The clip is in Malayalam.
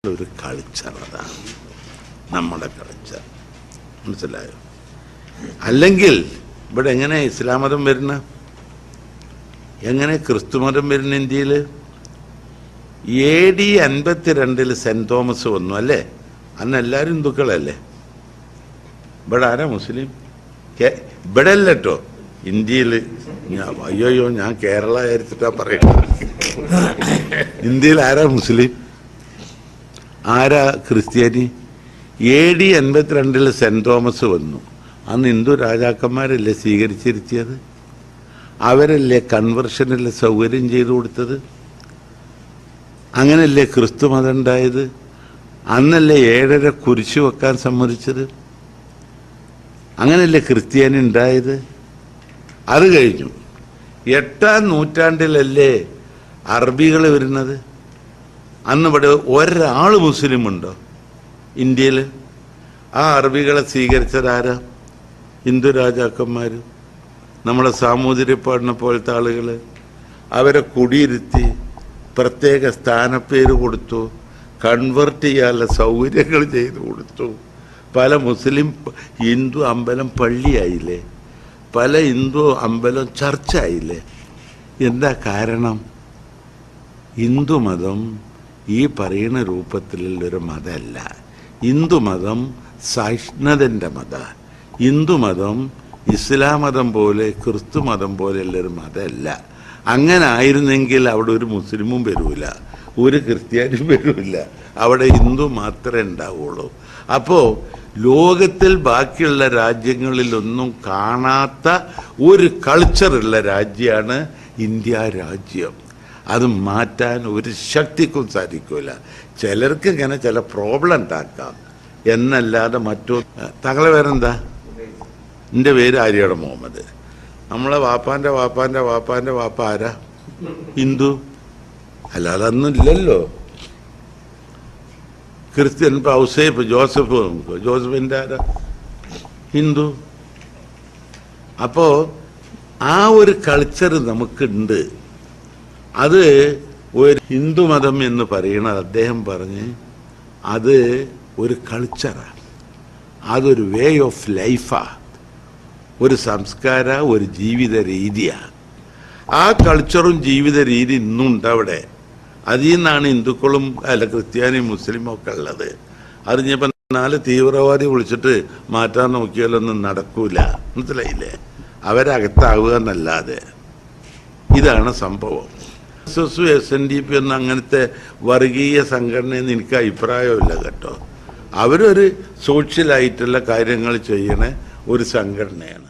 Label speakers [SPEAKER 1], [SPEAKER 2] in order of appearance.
[SPEAKER 1] ഒരു കൾച്ചർ, അതാണ് നമ്മുടെ കൾച്ചർ. മനസ്സിലായോ? അല്ലെങ്കിൽ ഇവിടെ എങ്ങനെ ഇസ്ലാം മതം വരുന്ന, എങ്ങനെ ക്രിസ്തു മതം വരുന്ന? ഇന്ത്യയിൽ AD 52 സെന്റ് തോമസ് വന്നു അല്ലേ? അന്ന് എല്ലാവരും ഹിന്ദുക്കളല്ലേ? ഇവിടെ ആരാ മുസ്ലിം? ഇവിടെ അല്ല കേട്ടോ, ഇന്ത്യയിൽ. അയ്യോ ഞാൻ കേരള ആയിരിച്ചിട്ടാ പറയുന്നത്. ഇന്ത്യയിൽ ആരാ മുസ്ലിം, ആരാ ക്രിസ്ത്യാനി? AD 52 സെന്റ് തോമസ് വന്നു. അന്ന് ഹിന്ദു രാജാക്കന്മാരല്ലേ സ്വീകരിച്ചിരുത്തിയത്? അവരല്ലേ കൺവെർഷനല്ലേ സൗകര്യം ചെയ്തു കൊടുത്തത്? അങ്ങനല്ലേ ക്രിസ്തു മതം ഉണ്ടായത്? അന്നല്ലേ 7.5 കുരിശു വെക്കാൻ സമ്മതിച്ചത്? അങ്ങനല്ലേ ക്രിസ്ത്യാനി ഉണ്ടായത്? അത് കഴിഞ്ഞു 8-ാം നൂറ്റാണ്ടിലല്ലേ അറബികൾ വരുന്നത്. അന്ന് ഇവിടെ ഒരാൾ മുസ്ലിം ഉണ്ടോ ഇന്ത്യയിൽ? ആ അറബികളെ സ്വീകരിച്ചതാരാ? ഹിന്ദു രാജാക്കന്മാർ, നമ്മളെ സാമൂതിരിപ്പാടിനെ പോലത്തെ ആളുകൾ. അവരെ കുടിയിരുത്തി പ്രത്യേക സ്ഥാനപ്പേര് കൊടുത്തു, കൺവെർട്ട് ചെയ്യാനുള്ള സൗകര്യങ്ങൾ ചെയ്തു കൊടുത്തു. പല മുസ്ലിം ഹിന്ദു അമ്പലം പള്ളിയായില്ലേ? പല ഹിന്ദു അമ്പലം ചർച്ചായില്ലേ? എന്താ കാരണം? ഹിന്ദുമതം ഈ പറയുന്ന രൂപത്തിലുള്ളൊരു മതമല്ല. ഹിന്ദുമതം സഹിഷ്ണുതൻ്റെ മത. ഹിന്ദുമതം ഇസ്ലാം മതം പോലെ ക്രിസ്തു മതം പോലെയുള്ളൊരു മതമല്ല. അങ്ങനെ ആയിരുന്നെങ്കിൽ അവിടെ ഒരു മുസ്ലിമും വരൂല, ഒരു ക്രിസ്ത്യാനിയും വരൂല. അവിടെ ഹിന്ദു മാത്രമേ ഉണ്ടാവുള്ളൂ. അപ്പോൾ ലോകത്തിൽ ബാക്കിയുള്ള രാജ്യങ്ങളിലൊന്നും കാണാത്ത ഒരു കൾച്ചറുള്ള രാജ്യമാണ് ഇന്ത്യ രാജ്യം. അത് മാറ്റാൻ ഒരു ശക്തിക്കും സാധിക്കില്ല. ചിലർക്ക് ഇങ്ങനെ ചില പ്രോബ്ലം ഉണ്ടാക്കാം എന്നല്ലാതെ മറ്റോ. തങ്ങളെ പേരെന്താ? എൻ്റെ പേര് ആര്യാട മുഹമ്മദ്. നമ്മളെ വാപ്പാൻ്റെ വാപ്പാൻ്റെ വാപ്പാൻ്റെ വാപ്പ ആരാ? ഹിന്ദു. അല്ലാതെ അന്നും ഇല്ലല്ലോ. ക്രിസ്ത്യൻ ഔസേപ്പ് ജോസഫ്, ജോസഫിൻ്റെ ആരാ? ഹിന്ദു. അപ്പോൾ ആ ഒരു കൾച്ചർ നമുക്കുണ്ട്. അത് ഒരു ഹിന്ദുമതം എന്ന് പറയണത് അദ്ദേഹം പറഞ്ഞ് അത് ഒരു കൾച്ചറാണ്, അതൊരു വേ ഓഫ് ലൈഫാണ്, ഒരു സംസ്കാര, ഒരു ജീവിത രീതിയാണ്. ആ കൾച്ചറും ജീവിത രീതി ഇന്നും ഉണ്ടവിടെ. അതിൽ നിന്നാണ് ഹിന്ദുക്കളും അല്ല ക്രിസ്ത്യാനിയും മുസ്ലിമും ഒക്കെ ഉള്ളത്. അറിഞ്ഞപ്പോൾ 4 തീവ്രവാദി വിളിച്ചിട്ട് മാറ്റാൻ നോക്കിയാലൊന്നും നടക്കൂല. മനസ്സിലായില്ലേ? അവരകത്താവുക എന്നല്ലാതെ. ഇതാണ് സംഭവം. SSU, SNDP ഒന്നും അങ്ങനത്തെ വർഗീയ സംഘടനയെന്ന് എനിക്ക് അഭിപ്രായമില്ല കേട്ടോ. അവരൊരു സോഷ്യലായിട്ടുള്ള കാര്യങ്ങൾ ചെയ്യണ ഒരു സംഘടനയാണ്.